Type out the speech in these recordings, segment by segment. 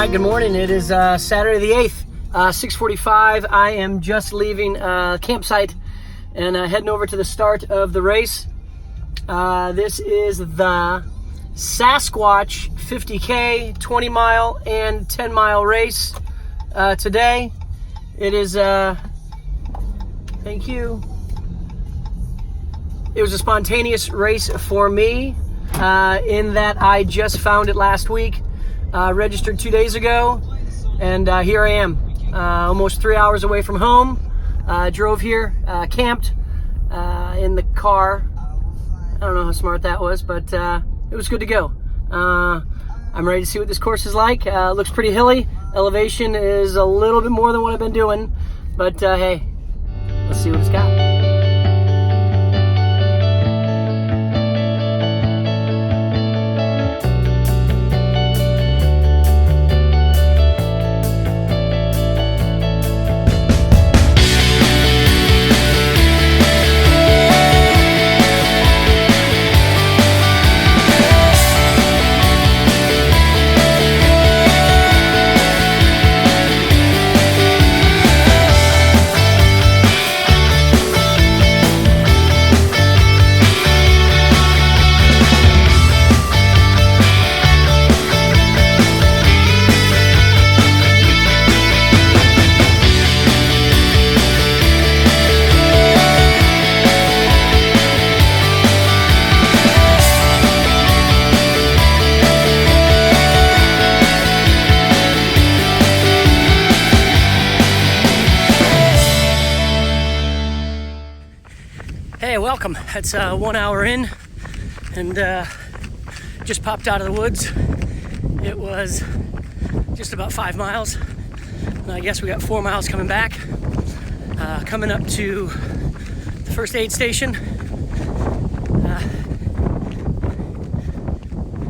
Hi, good morning. It is Saturday the 8th, 6:45. I am just leaving campsite and heading over to the start of the race. This is the Sasquatch 50K, 20 mile and 10 mile race today. It is, thank you. It was a spontaneous race for me in that I just found it last week. Registered 2 days ago, and here I am, almost 3 hours away from home. Drove here, camped in the car. I don't know how smart that was, but it was good to go. I'm ready to see what this course is like. Looks pretty hilly. Elevation is a little bit more than what I've been doing, but hey, let's see what it's got. Hey, welcome. It's 1 hour in and just popped out of the woods. It was just about 5 miles. And I guess we got 4 miles coming back. Coming up to the first aid station.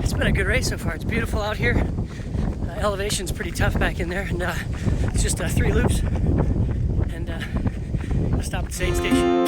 It's been a good race so far. It's beautiful out here. Elevation's pretty tough back in there, and it's just 3 loops. And I'll stop at the aid station.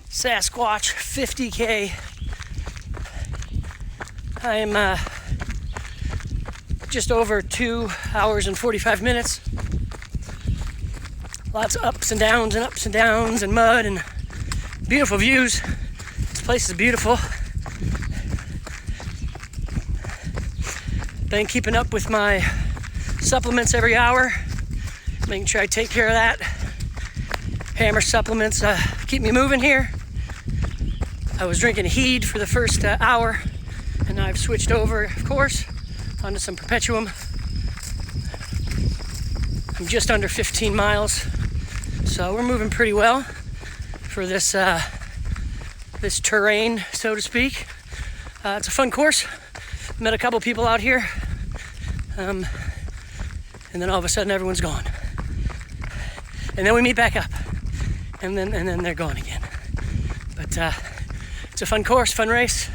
Sasquatch 50K. I am just over 2 hours and 45 minutes. Lots of ups and downs and mud and beautiful views. This place is beautiful. Been keeping up with my supplements every hour, making sure I take care of that. Hammer supplements keep me moving here. I was drinking Heed for the first hour, and now I've switched over, of course, onto some Perpetuum. I'm just under 15 miles, so we're moving pretty well for this this terrain, so to speak. It's a fun course. Met a couple people out here, and then all of a sudden everyone's gone, and then we meet back up, and then they're gone again. But it's a fun course, fun race.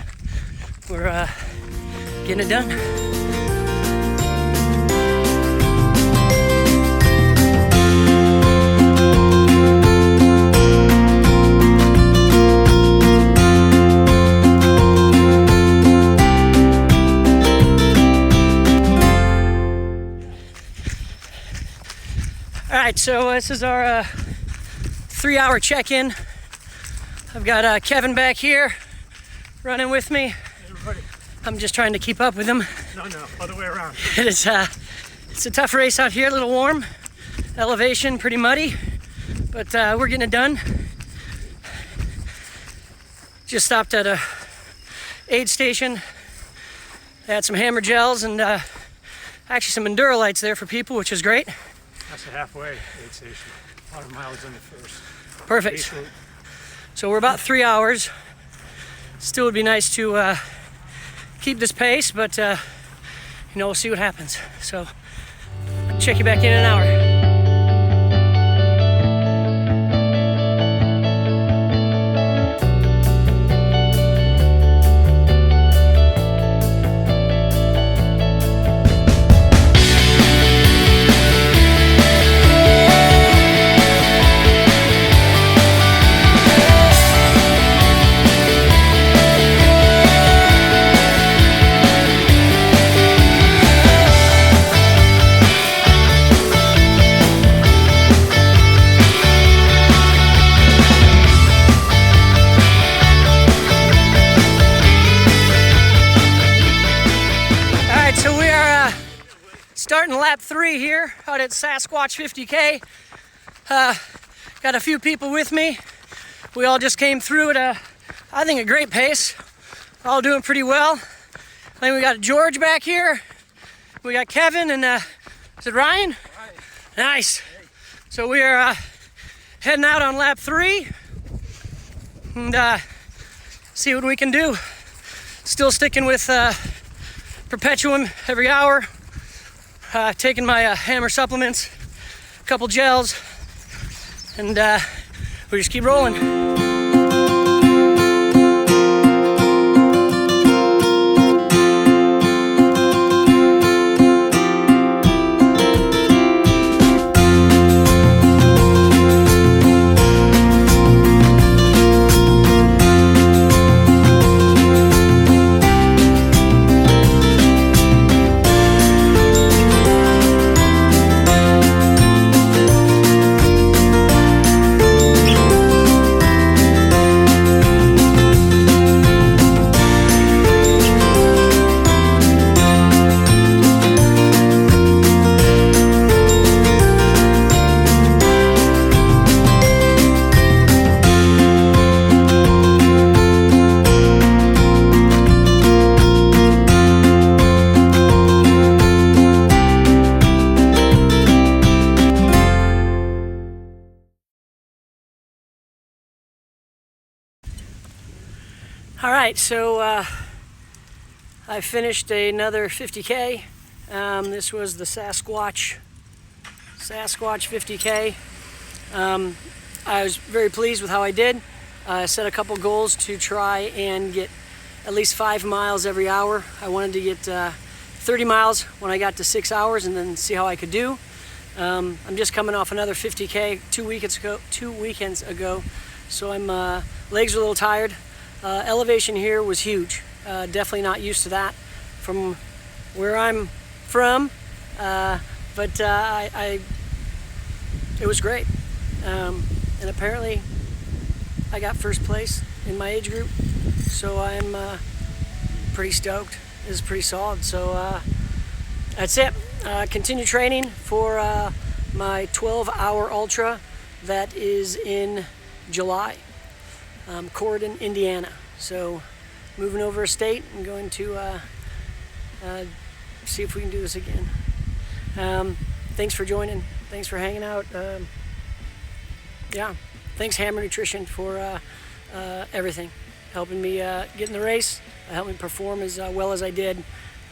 We're getting it done. All right, so this is our 3-hour check-in. I've got Kevin back here running with me. Everybody. I'm just trying to keep up with him. No, other way around. It's a tough race out here, a little warm. Elevation, pretty muddy, but we're getting it done. Just stopped at a aid station. They had some hammer gels and actually some Endurolights there for people, which is great. That's a halfway aid station. 100 miles in the first. Perfect. So we're about 3 hours. Still would be nice to keep this pace, but you know, we'll see what happens. So check you back in an hour. Starting lap 3 here out at Sasquatch 50K. Got a few people with me. We all just came through at I think a great pace. We're all doing pretty well. Then we got George back here. We got Kevin and is it Ryan? Ryan. Nice. So we are heading out on lap 3 and see what we can do. Still sticking with Perpetuum every hour. Taking my hammer supplements, a couple gels, and we just keep rolling. All right, so I finished another 50K. This was the Sasquatch 50K. I was very pleased with how I did. I set a couple goals to try and get at least 5 miles every hour. I wanted to get 30 miles when I got to 6 hours and then see how I could do. I'm just coming off another 50K 2 weekends ago, so I'm legs are a little tired. Elevation here was huge. Definitely not used to that from where I'm from, but it was great. And apparently I got first place in my age group, so I'm pretty stoked. This is pretty solid. So that's it. Continue training for my 12-hour ultra that is in July. Corydon, Indiana. So moving over a state and going to see if we can do this again. Thanks for joining. Thanks for hanging out. Yeah, thanks Hammer Nutrition for everything. Helping me get in the race, helping me perform as well as I did.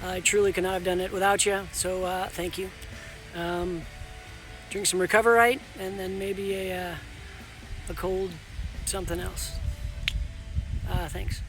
I truly could not have done it without you, so thank you. Drink some Recoverite and then maybe a cold something else. Thanks.